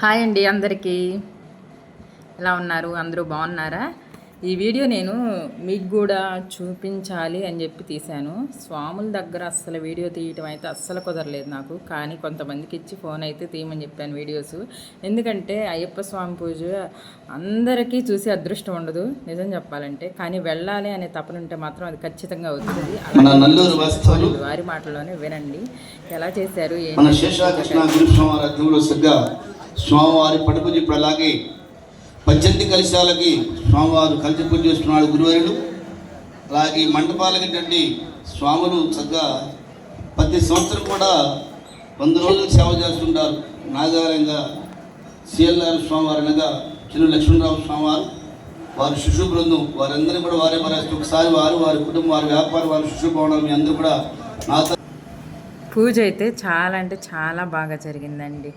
Hi అండి అందరికీ. ఎలా ఉన్నారు? అందరూ బాగున్నారా? ఈ వీడియో నేను మీకు కూడా చూపించాలి అని చెప్పి తీశాను. స్వాముల దగ్గర అస్సలు వీడియో తీయటం అయితే అస్సలు కుదరలేదు నాకు. కానీ కొంతమందికి ఇచ్చి ఫోన్ అయితే తీయమని చెప్పాను వీడియోస్. ఎందుకంటే అయ్యప్ప స్వామి పూజ అందరికీ చూసి అదృష్టం ఉండదు నిజం చెప్పాలంటే. కానీ వెళ్ళాలి అనే తపనుంటే మాత్రం అది ఖచ్చితంగా అవుతుంది. వారి మాటల్లోనే వినండి ఎలా చేశారు స్వామివారి పడి పూజ. ఇప్పుడు అలాగే 18 కలశాలకి స్వామివారు కలిసి పూజ చేస్తున్నాడు గురువారుడు. అలాగే మండపాలకి స్వాములు చక్కగా ప్రతి సంవత్సరం కూడా 100 రోజులు సేవ చేస్తుంటారు. నాగారంగా సిఎల్ఆర్ స్వామివారు అనగా చిన్న లక్ష్మణరావు స్వామివారు, వారి శిశు బృందం, వారందరూ కూడా వారే మరేస్తూ ఒకసారి వారి కుటుంబం, వారి వ్యాపారం, వారి శిశు భవనాలు మీ అందరూ కూడా పూజ అయితే చాలా అంటే చాలా బాగా జరిగిందండి.